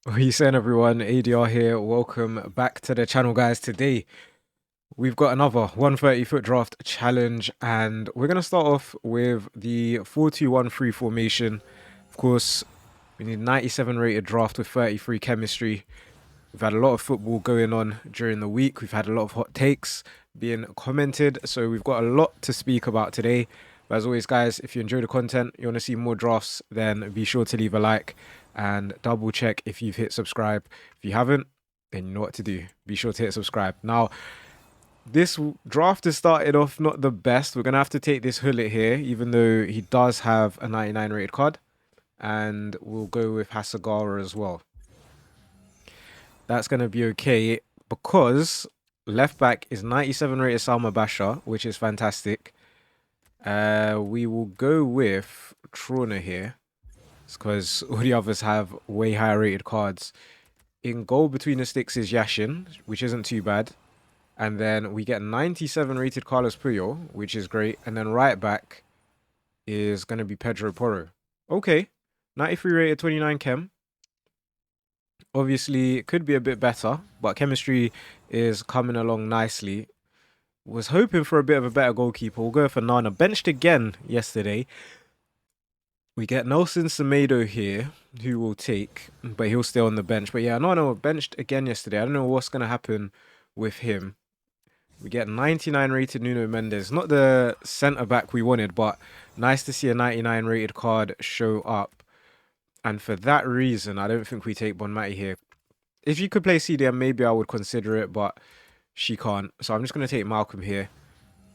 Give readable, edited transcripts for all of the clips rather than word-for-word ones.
What are you saying, everyone? ADR here. Welcome back to the channel, guys. Today, we've got another 130 foot draft challenge, and we're going to start off with the 4-2-1-3 formation. Of course, we need 97 rated draft with 33 chemistry. We've had a lot of football going on during the week. We've had a lot of hot takes being commented, so we've got a lot to speak about today. But as always, guys, if you enjoy the content, you want to see more drafts, then be sure to leave a like and double check if you've hit subscribe. If you haven't, then you know what to do. Be sure to hit subscribe. Now, this draft has started off not the best. We're going to have to take this Hullet here, even though he does have a 99 rated card. And we'll go with Hasagara as well. That's going to be okay because left back is 97 rated Salma Basha, which is fantastic. We will go with Trona here because all the others have way higher rated cards. In goal between the sticks is Yashin, which isn't too bad. And then we get 97 rated Carlos Puyol, which is great. And then right back is going to be Pedro Porro. Okay, 93 rated 29 chem. Obviously, it could be a bit better, but chemistry is coming along nicely. Was hoping for a bit of a better goalkeeper. We'll go for Nana. Benched again yesterday. We get Nelson Semedo here, who will take, but he'll stay on the bench. But yeah, Nana benched again yesterday. I don't know what's going to happen with him. We get 99 rated Nuno Mendes. Not the centre-back we wanted, but nice to see a 99 rated card show up. And for that reason, I don't think we take Bonmati here. If you could play CDM, maybe I would consider it, but she can't. So I'm just going to take Malcolm here.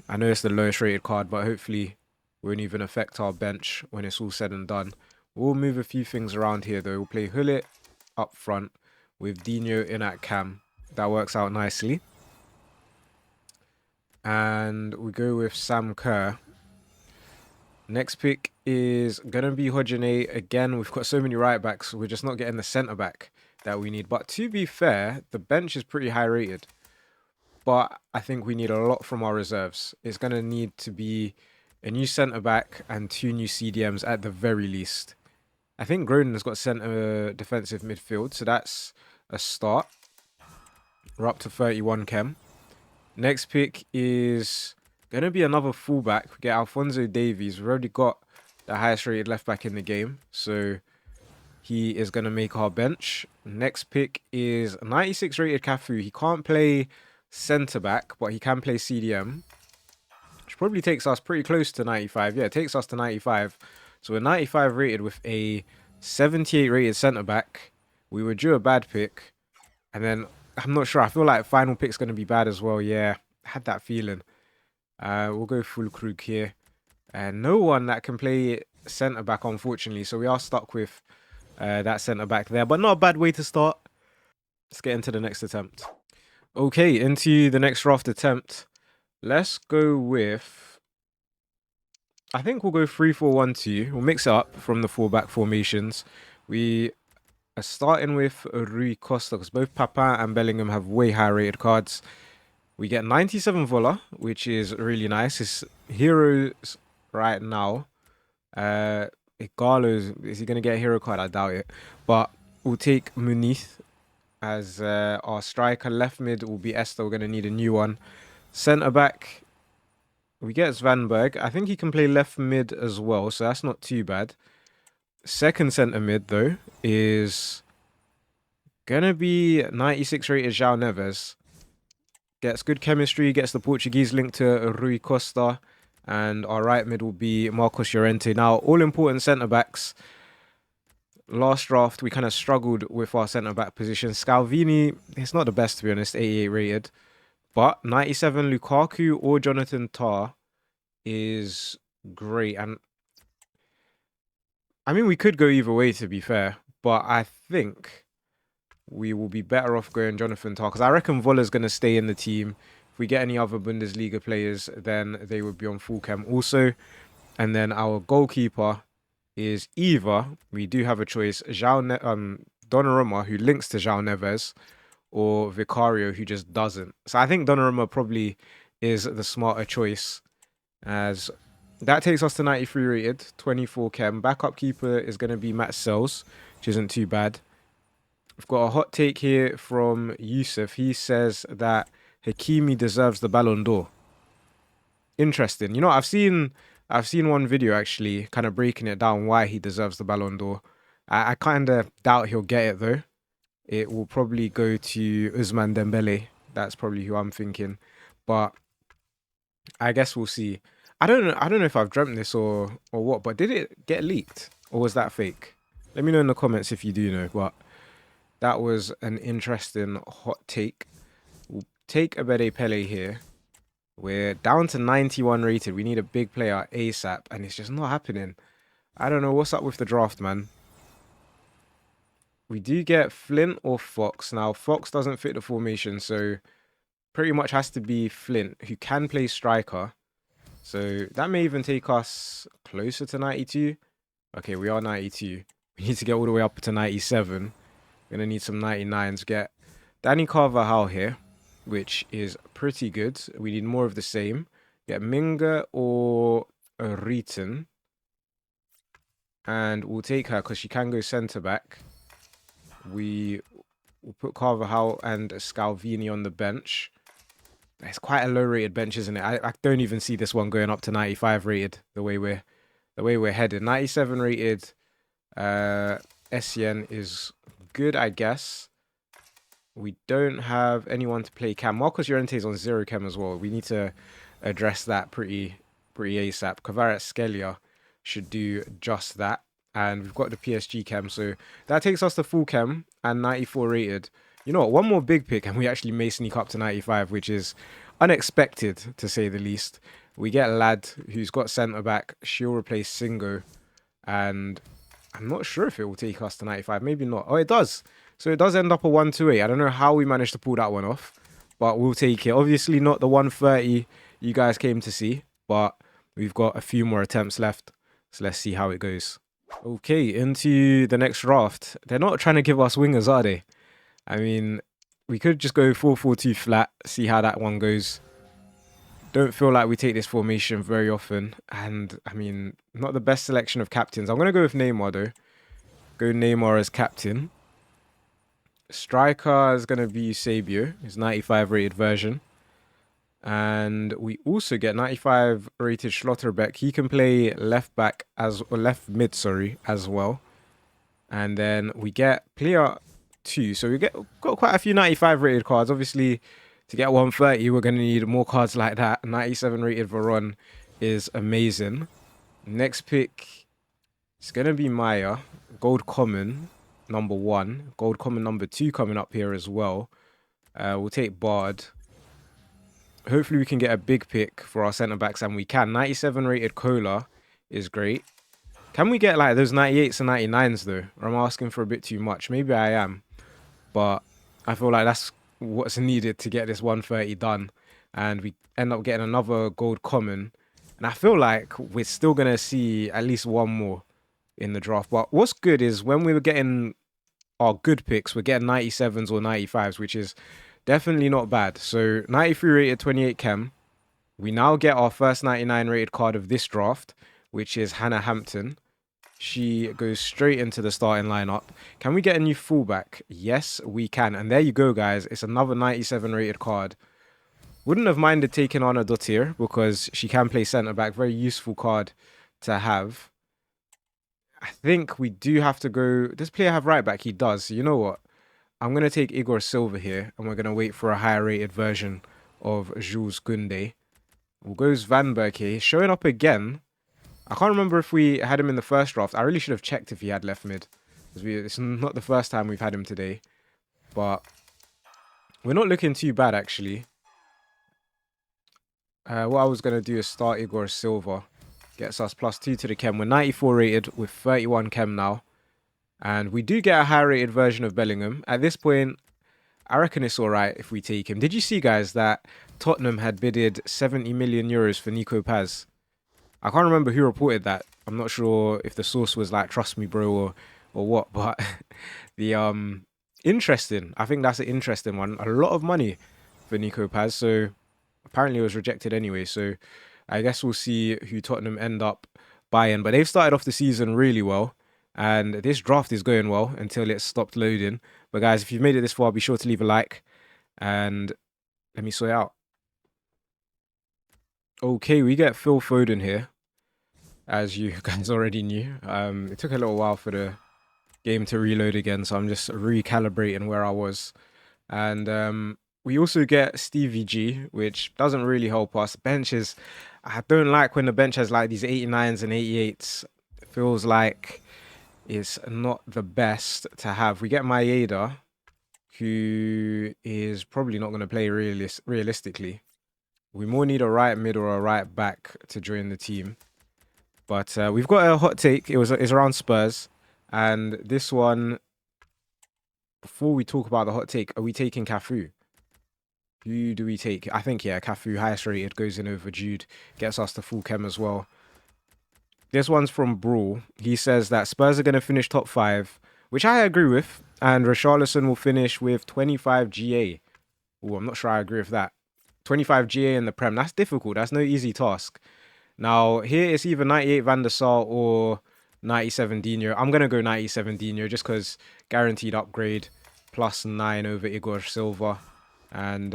I know it's the lowest rated card, but hopefully won't even affect our bench when it's all said and done. We'll move a few things around here, though. We'll play Hullet up front with Dino in at cam. That works out nicely. And we go with Sam Kerr. Next pick is going to be Hodgene. Again, we've got so many right backs. We're just not getting the centre back that we need. But to be fair, the bench is pretty high rated. But I think we need a lot from our reserves. It's going to need to be a new centre back and 2 new CDMs at the very least. I think Groningen has got centre defensive midfield, so that's a start. We're up to 31 chem. Next pick is going to be another fullback. We get Alfonso Davies. We've already got the highest rated left back in the game, so he is going to make our bench. Next pick is 96 rated Cafu. He can't play centre back, but he can play CDM, which probably takes us pretty close to 95. Yeah, it takes us to 95. So we're 95 rated with a 78 rated centre back. We were due a bad pick, and then I'm not sure. I feel like final pick's going to be bad as well. Yeah, I had that feeling. We'll go full Krug here. And no one that can play centre back, unfortunately. So we are stuck with that centre back there, but not a bad way to start. Let's get into the next attempt. Okay, into the next draft attempt. Let's go with, I think we'll go 3-4-1-2. We'll mix it up from the fullback formations. We are starting with Rui Costa because both Papin and Bellingham have way higher rated cards. We get 97 Vola, which is really nice. It's heroes right now. Igalo's, is he going to get a hero card? I doubt it. But we'll take Muniz as our striker. Left mid will be Esther. We're going to need a new one. Centre back, we get Svanberg. I think he can play left mid as well, so that's not too bad. Second centre mid, though, is going to be 96 rated João Neves. Gets good chemistry, gets the Portuguese link to Rui Costa. And our right mid will be Marcos Llorente. Now, all important centre-backs. Last draft, we kind of struggled with our centre-back position. Scalvini, it's not the best, to be honest, 88 rated. But 97 Lukaku or Jonathan Tah is great. And I mean, we could go either way, to be fair. But I think we will be better off going Jonathan Tah, because I reckon Voller's going to stay in the team. If we get any other Bundesliga players, then they would be on full chem also. And then our goalkeeper is either, we do have a choice, Donnarumma, who links to João Neves, or Vicario, who just doesn't. So I think Donnarumma probably is the smarter choice, as that takes us to 93 rated, 24 chem. Backup keeper is going to be Matt Sells, which isn't too bad. We've got a hot take here from Yusuf. He says that Hakimi deserves the Ballon d'Or. Interesting. You know, I've seen one video actually kind of breaking it down why he deserves the Ballon d'Or. I kind of doubt he'll get it though. It will probably go to Ousmane Dembele. That's probably who I'm thinking. But I guess we'll see. I don't know if I've dreamt this or what, but did it get leaked or was that fake? Let me know in the comments if you do know. But that was an interesting hot take. We'll take Abede Pele here. We're down to 91 rated. We need a big player ASAP, and it's just not happening. I don't know what's up with the draft, man. We do get Flint or Fox. Now, Fox doesn't fit the formation, so pretty much has to be Flint, who can play striker. So that may even take us closer to 92. Okay, we are 92. We need to get all the way up to 97. We're going to need some 99s. Get Danny Carvajal here, which is pretty good. We need more of the same. Get Minga or Reeton. And we'll take her because she can go centre-back. We'll put Carvajal and Scalvini on the bench. It's quite a low rated bench, isn't it? I don't even see this one going up to 95 rated the way we're headed. 97 rated SCN is good, I guess. We don't have anyone to play cam. Marcos Llorente is on 0 cam as well. We need to address that pretty ASAP. Kvaratskhelia should do just that. And we've got the PSG cam, so that takes us to full cam and 94 rated. You know what? One more big pick, and we actually may sneak up to 95, which is unexpected, to say the least. We get a lad who's got centre-back. She'll replace Singo. And I'm not sure if it will take us to 95. Maybe not. Oh, it does. So it does end up a 128. I don't know how we managed to pull that one off, but we'll take it. Obviously not the 130 you guys came to see, but we've got a few more attempts left. So let's see how it goes. Okay, into the next draft. They're not trying to give us wingers, are they? I mean, we could just go 4-4-2 flat, see how that one goes. Don't feel like we take this formation very often. And, I mean, not the best selection of captains. I'm going to go with Neymar, though. Go Neymar as captain. Striker is going to be Eusebio, his 95 rated version. And we also get 95 rated Schlotterbeck. He can play left back or left mid, as well. And then we get player 2. So we got quite a few 95 rated cards. Obviously, to get 130, we're going to need more cards like that. 97 rated Veron is amazing. Next pick is going to be Maya. Gold Common, number 1. Gold Common, number 2 coming up here as well. We'll take Bard. Hopefully we can get a big pick for our centre-backs, and we can. 97 rated Cola is great. Can we get like those 98s and 99s though? Or am I asking for a bit too much? Maybe I am. But I feel like that's what's needed to get this 130 done. And we end up getting another gold common. And I feel like we're still going to see at least one more in the draft. But what's good is when we were getting our good picks, we're getting 97s or 95s, which is definitely not bad. So 93 rated 28 chem. We now get our first 99 rated card of this draft, which is Hannah Hampton. She goes straight into the starting lineup. Can we get a new fullback? Yes, we can. And there you go, guys. It's another 97 rated card. Wouldn't have minded taking on adr because she can play centre-back. Very useful card to have. I think we do have to go... Does player have right-back? He does. So you know what? I'm going to take Igor Silva here, and we're going to wait for a higher rated version of Jules Koundé. We'll go Svanberg here. He's showing up again. I can't remember if we had him in the first draft. I really should have checked if he had left mid. It's not the first time we've had him today. But we're not looking too bad, actually. What I was going to do is start Igor Silva. Gets us +2 to the chem. We're 94 rated with 31 chem now. And we do get a high rated version of Bellingham. At this point, I reckon it's all right if we take him. Did you see, guys, that Tottenham had bidded 70 million euros for Nico Paz? I can't remember who reported that. I'm not sure if the source was like, trust me, bro, or what. But the interesting. I think that's an interesting one. A lot of money for Nico Paz. So apparently it was rejected anyway. So I guess we'll see who Tottenham end up buying. But they've started off the season really well. And this draft is going well until it stopped loading. But guys, if you've made it this far, be sure to leave a like and let me sort it out. Okay, we get Phil Foden here, as you guys already knew. It took a little while for the game to reload again, so I'm just recalibrating where I was. And we also get Stevie G, which doesn't really help us. Benches, I don't like when the bench has like these 89s and 88s. It feels like it's not the best to have. We get Maeda, who is probably not going to play realistically. We more need a right mid or a right back to join the team. But we've got a hot take. It's around Spurs. And this one, before we talk about the hot take, are we taking Cafu? Who do we take? I think, yeah, Cafu, highest rated, goes in over Jude. Gets us to full chem as well. This one's from Brawl. He says that Spurs are going to finish top 5, which I agree with. And Richarlison will finish with 25 GA. Oh, I'm not sure I agree with that. 25 GA in the Prem. That's difficult. That's no easy task. Now, here it's either 98 Van der Sar or 97 Dino. I'm going to go 97 Dino just because guaranteed upgrade. +9 over Igor Silva. And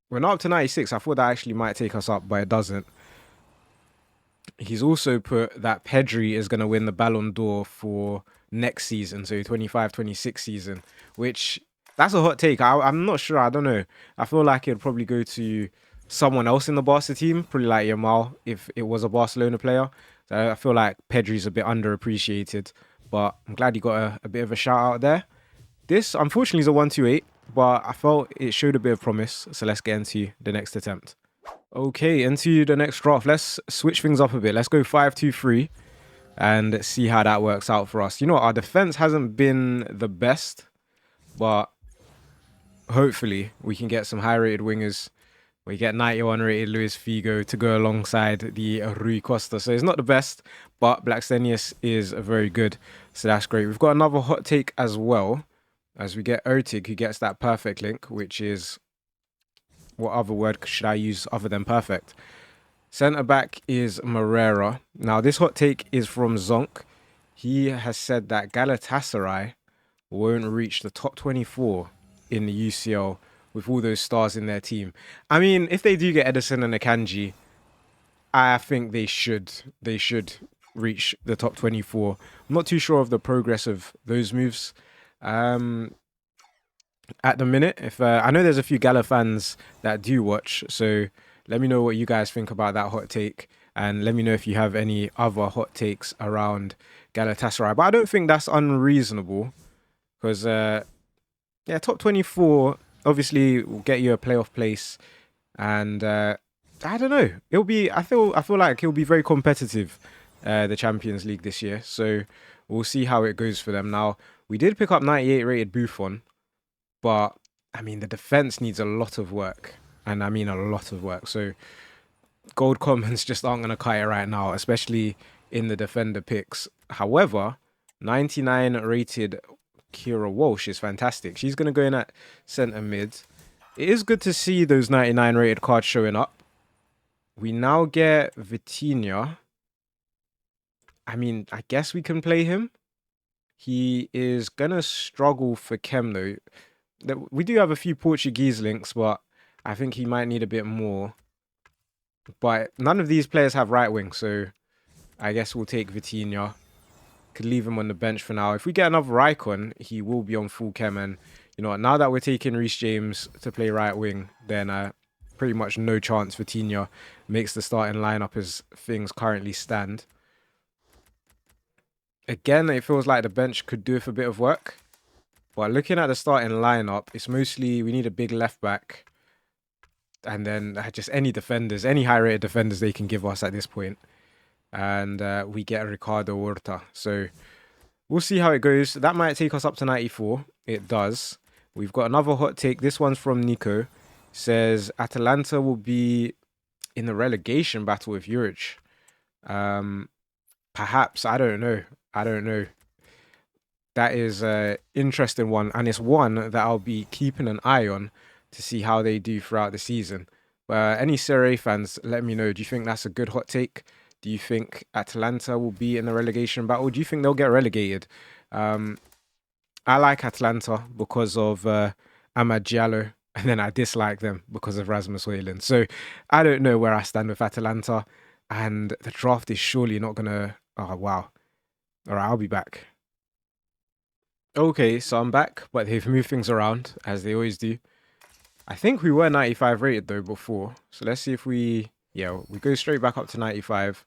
we're not up to 96. I thought that actually might take us up, but it doesn't. He's also put that Pedri is going to win the Ballon d'Or for next season, so 25-26 season, which that's a hot take. I'm not sure. I don't know. I feel like it'd probably go to someone else in the Barca team, probably like Yamal if it was a Barcelona player. So I feel like Pedri's a bit underappreciated, but I'm glad he got a bit of a shout out there. This, unfortunately, is a 128, but I felt it showed a bit of promise, so let's get into the next attempt. Okay, into the next draft. Let's switch things up a bit. Let's go 5-2-3 and see how that works out for us. You know what? Our defense hasn't been the best, but hopefully we can get some high-rated wingers. We get 91 rated Luis Figo to go alongside the Rui Costa. So it's not the best, but Blackstenius is very good. So that's great. We've got another hot take as well, as we get Ertig, who gets that perfect link, which is... what other word should I use other than perfect? Centre back is Moreira. Now, this hot take is from Zonk. He has said that Galatasaray won't reach the top 24 in the UCL with all those stars in their team. I mean, if they do get Edison and Akanji, I think they should reach the top 24. I'm not too sure of the progress of those moves. At the minute, if I know there's a few Gala fans that do watch, so let me know what you guys think about that hot take, and let me know if you have any other hot takes around Galatasaray. But I don't think that's unreasonable, because yeah, top 24 obviously will get you a playoff place, and I don't know. It'll be. I feel like it'll be very competitive, the Champions League this year. So we'll see how it goes for them. Now, we did pick up 98 rated Buffon. But, I mean, the defense needs a lot of work. And I mean a lot of work. So, gold commons just aren't going to cut it right now, especially in the defender picks. However, 99 rated Kira Walsh is fantastic. She's going to go in at centre mid. It is good to see those 99 rated cards showing up. We now get Vitinha. I mean, I guess we can play him. He is going to struggle for chem, though. We do have a few Portuguese links, but I think he might need a bit more. But none of these players have right wing, so I guess we'll take Vitinha. Could leave him on the bench for now. If we get another icon, he will be on full chem. And, you know, now that we're taking Reece James to play right wing, then pretty much no chance Vitinha makes the starting lineup as things currently stand. Again, it feels like the bench could do with a bit of work. But looking at the starting lineup, it's mostly we need a big left back. And then just any defenders, any high-rated defenders they can give us at this point. And we get Ricardo Horta. So we'll see how it goes. That might take us up to 94. It does. We've got another hot take. This one's from Nico. Says Atalanta will be in the relegation battle with Juric. Perhaps. I don't know. That is an interesting one, and it's one that I'll be keeping an eye on to see how they do throughout the season. But any Serie A fans, let me know. Do you think that's a good hot take? Do you think Atalanta will be in the relegation battle? Do you think they'll get relegated? I like Atlanta because of Amad Diallo, and then I dislike them because of Rasmus Højlund. So I don't know where I stand with Atalanta, and the draft is surely not gonna. Oh wow! All right, I'll be back. Okay, so I'm back, but they've moved things around as they always do. I think we were 95 rated though before, so let's see if we we go straight back up to 95.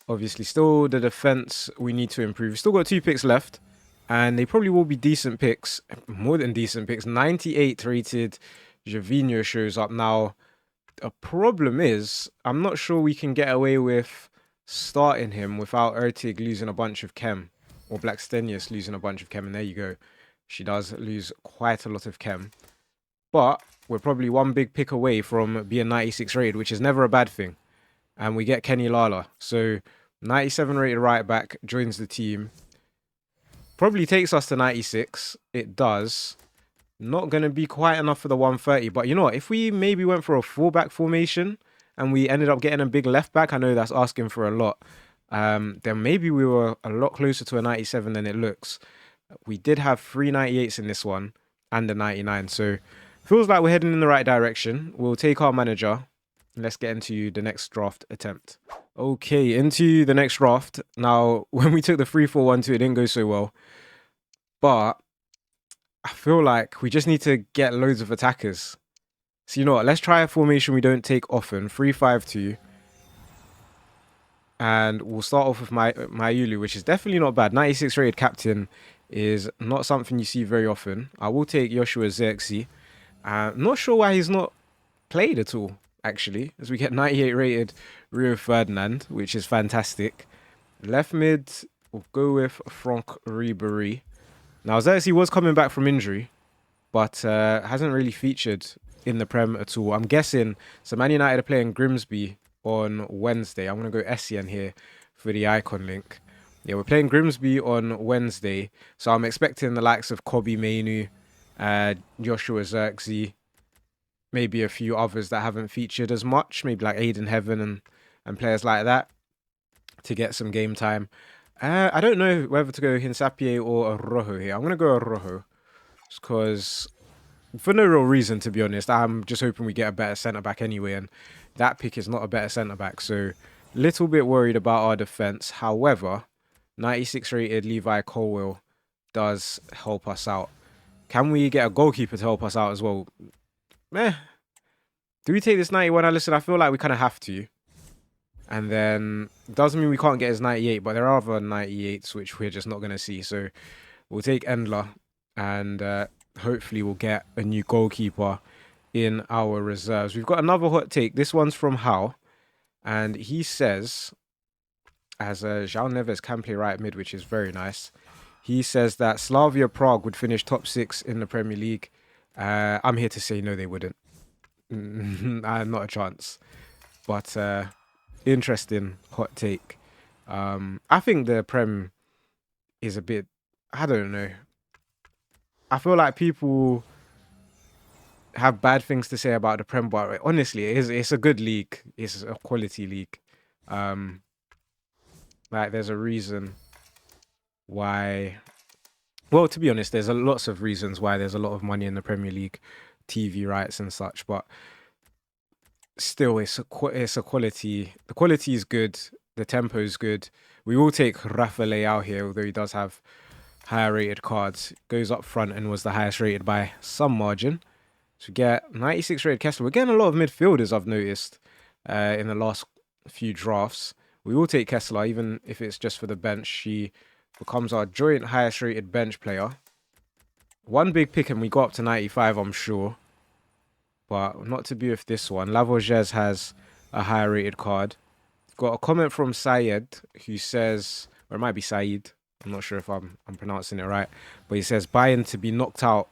Obviously, still the defense we need to improve. We've still got 2 picks left, and they probably will be decent picks, more than decent picks. 98 rated Javinho shows up now. The problem is, I'm not sure we can get away with starting him without Ertig losing a bunch of chem, or Blackstenius losing a bunch of chem, and there you go. She does lose quite a lot of chem. But we're probably 1 big pick away from being 96 rated, which is never a bad thing. And we get Kenny Lala. So 97 rated right back joins the team. Probably takes us to 96. It does. Not going to be quite enough for the 130. But you know what? If we maybe went for a 4-back formation and we ended up getting a big left back, I know that's asking for a lot. Then maybe we were a lot closer to a 97 than it looks. We did have 3 98s in this one and a 99. So feels like we're heading in the right direction. We'll take our manager. Let's get into the next draft attempt. Okay, into the next draft. Now, when we took the 3-4-1-2, it didn't go so well. But I feel like we just need to get loads of attackers. So you know what? Let's try a formation we don't take often. 3-5-2. And we'll start off with Mayulu, which is definitely not bad. 96 rated captain is not something you see very often. I will take Joshua Zirkzee. I'm not sure why he's not played at all, actually, as we get 98 rated Rio Ferdinand, which is fantastic. Left mid, we'll go with Franck Ribéry. Now, Zirkzee was coming back from injury, but hasn't really featured in the Prem at all. I'm guessing, so Man United are playing Grimsby on Wednesday. I'm going to go SCN here for the icon link. Yeah, we're playing Grimsby on Wednesday, so I'm expecting the likes of Kobbie Mainoo, Joshua Zirkzee, maybe a few others that haven't featured as much, maybe like Aiden Heaven and players like that to get some game time. I don't know whether to go Hinsapie or Rojo here. I'm going to go Rojo just because, for no real reason, to be honest. I'm just hoping we get a better centre-back anyway, and that pick is not a better centre-back, so little bit worried about our defence. However, 96 rated Levi Colwill does help us out. Can we get a goalkeeper to help us out as well? Do we take this 91? Listen, I feel like we kind of have to. And then, doesn't mean we can't get his 98, but there are other 98s which we're just not going to see. So, we'll take Endler, and hopefully we'll get a new goalkeeper in our reserves. We've got another hot take. This one's from Hao. And he says, as João Neves can play right mid, which is very nice. He says that Slavia Prague would finish top 6 in the Premier League. I'm here to say no, they wouldn't. Not a chance. But interesting hot take. I think the Prem is a bit, I don't know. I feel like people have bad things to say about the Prem, but honestly, it's a good league. It's a quality league. Like, there's a reason why. Well, to be honest, there's lots of reasons why there's a lot of money in the Premier League, TV rights and such. But still, it's a quality. The quality is good. The tempo is good. We will take Rafa Leao here, although he does have higher rated cards. Goes up front and was the highest rated by some margin. So we get 96 rated Kessler. We're getting a lot of midfielders, I've noticed, in the last few drafts. We will take Kessler, even if it's just for the bench. She becomes our joint highest rated bench player. 1 big pick and we got up to 95, I'm sure. But not to be with this one. Lavogez has a higher rated card. Got a comment from Syed who says, or it might be Saeed, I'm not sure if I'm pronouncing it right, but he says Bayern to be knocked out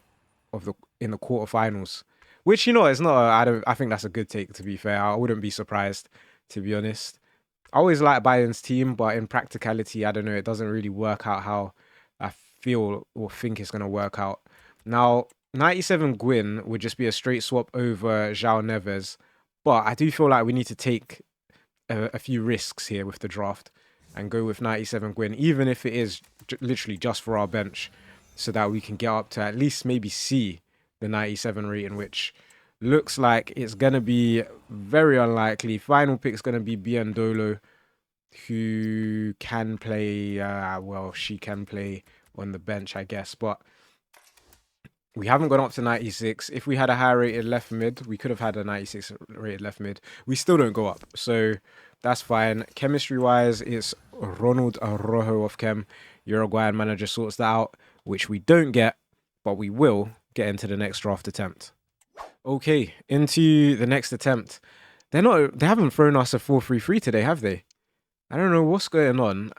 of in the quarterfinals, which, you know, it's not. I think that's a good take. To be fair, I wouldn't be surprised, to be honest. I always like Bayern's team, but in practicality, I don't know. It doesn't really work out how I feel or think it's going to work out. Now, 97 Gwyn would just be a straight swap over João Neves, but I do feel like we need to take a few risks here with the draft and go with 97 Gwyn, even if it is literally just for our bench. so that we can get up to at least maybe C, the 97 rating, which looks like it's going to be very unlikely. Final pick is going to be Biandolo, who can play, well, she can play on the bench, I guess, but we haven't gone up to 96. If we had a high rated left mid, we could have had a 96 rated left mid. We still don't go up, so that's fine. Chemistry wise, it's Ronald Arrojo of Chem. Uruguayan manager sorts that out, which we don't get, but we will get into the next draft attempt. Okay, into the next attempt. They haven't thrown us a 4-3-3 today, have they? I don't know what's going on.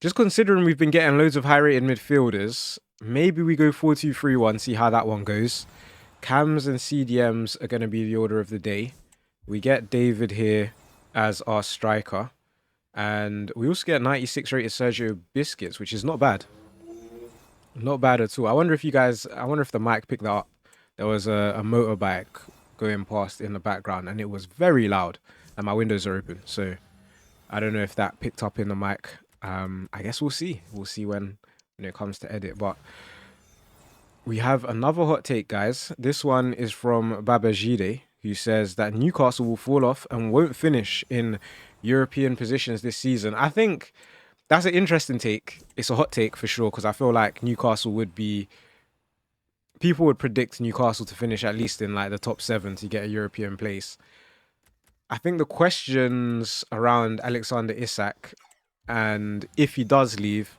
Just considering we've been getting loads of high-rated midfielders, maybe we go 4-2-3-1, see how that one goes. Cams and CDMs are going to be the order of the day. We get David here as our striker. And we also get 96 rated Sergio Biscuits, which is not bad. Not bad at all. I wonder if the mic picked that up. There was a motorbike going past in the background and it was very loud and my windows are open. So I don't know if that picked up in the mic. I guess we'll see. We'll see when it comes to edit. But we have another hot take, guys. This one is from Babajide, who says that Newcastle will fall off and won't finish in European positions this season. I think that's an interesting take. It's a hot take for sure, because I feel like Newcastle would be... People would predict Newcastle to finish at least in like the top 7 to get a European place. I think the questions around Alexander Isak and if he does leave,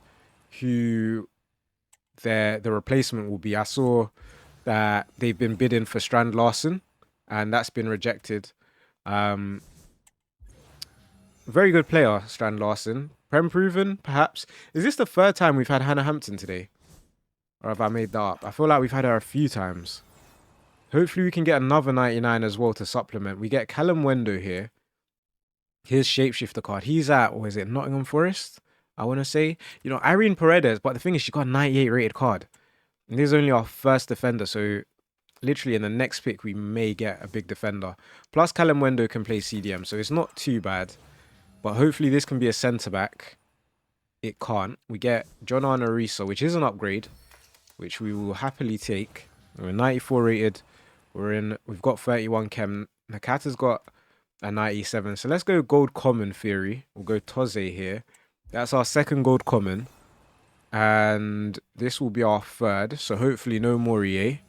who the replacement will be. I saw that they've been bidding for Strand Larsen and that's been rejected. Very good player, Strand Larsen. Prem proven, perhaps. Is this the 3rd time we've had Hannah Hampton today? Or have I made that up? I feel like we've had her a few times. Hopefully we can get another 99 as well to supplement. We get Callum Wendo here. His shapeshifter card. He's at, or is it Nottingham Forest? I want to say. You know, Irene Paredes, but the thing is she got a 98 rated card. And this is only our first defender, so literally in the next pick we may get a big defender. Plus Callum Wendo can play CDM, so it's not too bad. But hopefully this can be a centre-back. It can't. We get John Arnorisa, which is an upgrade, which we will happily take. We're 94 rated. We've got 31 chem. Nakata's got a 97. So let's go gold common theory. We'll go Toze here. That's our 2nd gold common. And this will be our 3rd. So hopefully no more EA.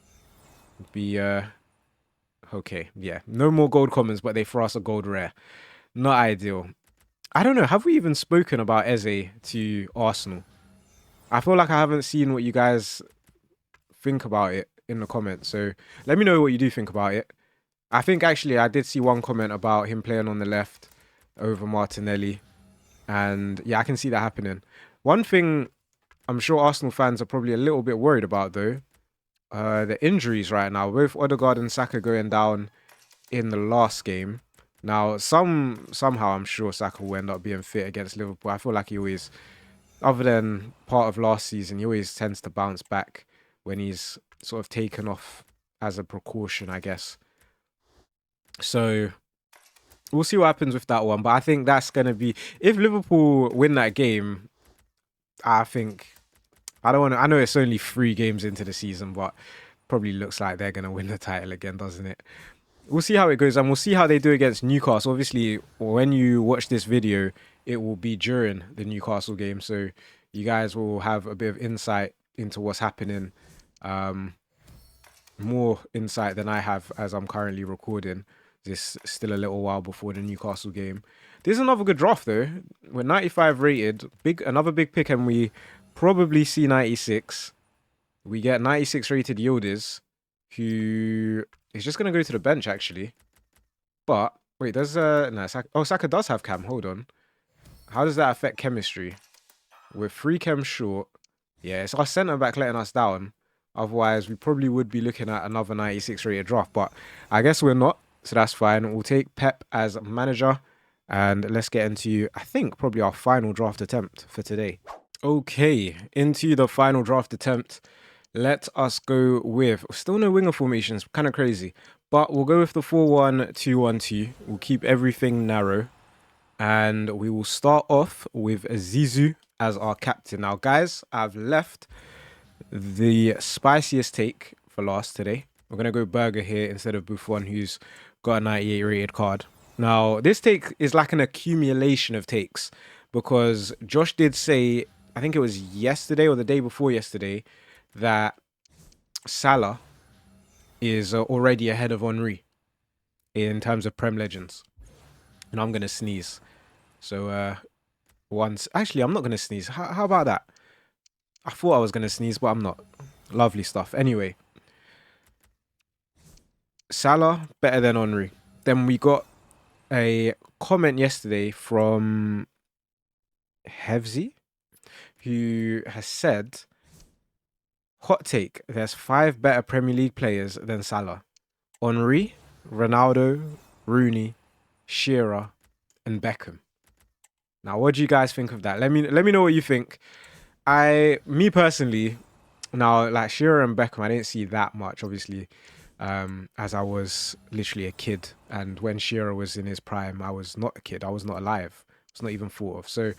Okay, yeah. No more gold commons, but they throw us a gold rare. Not ideal. I don't know. Have we even spoken about Eze to Arsenal? I feel like I haven't seen what you guys think about it in the comments. So let me know what you do think about it. I think actually I did see one comment about him playing on the left over Martinelli. And yeah, I can see that happening. One thing I'm sure Arsenal fans are probably a little bit worried about though. The injuries right now. Both Odegaard and Saka going down in the last game. Now, somehow I'm sure Saka will end up being fit against Liverpool. I feel like he always, other than part of last season, he always tends to bounce back when he's sort of taken off as a precaution, I guess. So we'll see what happens with that one. But I think that's going to be, if Liverpool win that game, I think, I know it's only 3 games into the season, but probably looks like they're going to win the title again, doesn't it? We'll see how it goes, and we'll see how they do against Newcastle. Obviously, when you watch this video, it will be during the Newcastle game, so you guys will have a bit of insight into what's happening. More insight than I have as I'm currently recording. This is still a little while before the Newcastle game. This is another good draft, though. We're 95 rated. Another big pick, and we probably see 96. We get 96 rated Yildiz, who... He's just going to go to the bench, actually. But, wait, there's no, Saka does have chem. Hold on. How does that affect chemistry? We're 3 chem short. Yeah, it's our centre-back letting us down. Otherwise, we probably would be looking at another 96 rated draft. But I guess we're not, so that's fine. We'll take Pep as manager. And let's get into, I think, probably our final draft attempt for today. Okay, into the final draft attempt. Let us go with, still no winger formations, kind of crazy. But we'll go with the 4-1-2-1-2. We'll keep everything narrow. And we will start off with Zizou as our captain. Now, guys, I've left the spiciest take for last today. We're going to go Burger here instead of Buffon, who's got a 98 rated card. Now, this take is like an accumulation of takes because Josh did say, I think it was yesterday or the day before yesterday, that Salah is already ahead of Henry in terms of Prem Legends. And I'm going to sneeze. So, actually, I'm not going to sneeze. How about that? I thought I was going to sneeze, but I'm not. Lovely stuff. Anyway, Salah better than Henry. Then we got a comment yesterday from Hevzi, who has said, hot take, there's 5 better Premier League players than Salah. Henry, Ronaldo, Rooney, Shearer, and Beckham. Now, what do you guys think of that? Let me know what you think. Me personally, now, like Shearer and Beckham, I didn't see that much, obviously, as I was literally a kid. And when Shearer was in his prime, I was not a kid. I was not alive. I was not even thought of. So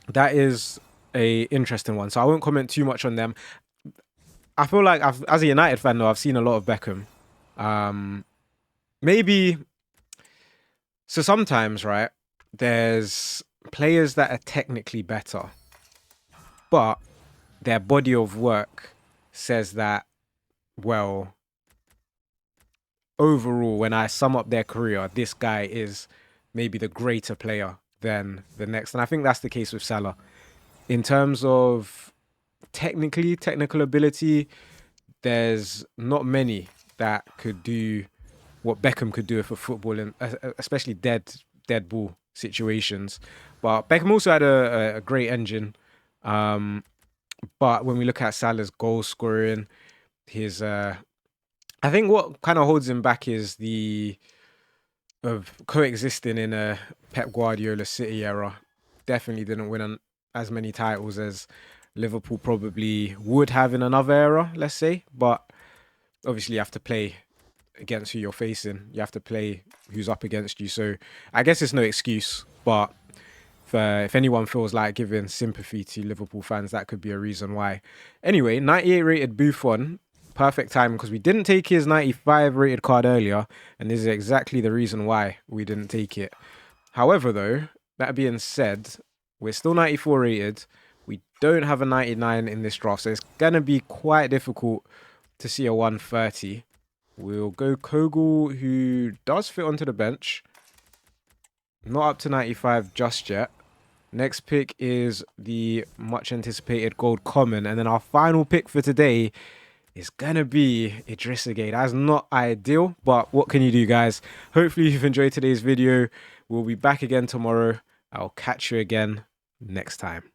that is a interesting one. So I won't comment too much on them. I feel like as a United fan, though, I've seen a lot of Beckham. Maybe. So sometimes, right, there's players that are technically better, but their body of work says that, well, overall, when I sum up their career, this guy is maybe the greater player than the next. And I think that's the case with Salah. In terms of technical ability, there's not many that could do what Beckham could do for football, and especially dead ball situations. But Beckham also had a great engine. But when we look at Salah's goal scoring, his I think what kind of holds him back is of coexisting in a Pep Guardiola City era. Definitely didn't win as many titles as Liverpool probably would have in another era, let's say. But obviously you have to play against who you're facing. You have to play who's up against you. So I guess it's no excuse. But if anyone feels like giving sympathy to Liverpool fans, that could be a reason why. Anyway, 98 rated Buffon. Perfect time because we didn't take his 95 rated card earlier, and this is exactly the reason why we didn't take it. However, though, that being said, we're still 94 rated. We don't have a 99 in this draft, so it's going to be quite difficult to see a 130. We'll go Kogel, who does fit onto the bench. Not up to 95 just yet. Next pick is the much anticipated gold common, and then our final pick for today is going to be Idrissa Gueye. That's not ideal, but what can you do, guys? Hopefully you've enjoyed today's video. We'll be back again tomorrow. I'll catch you again next time.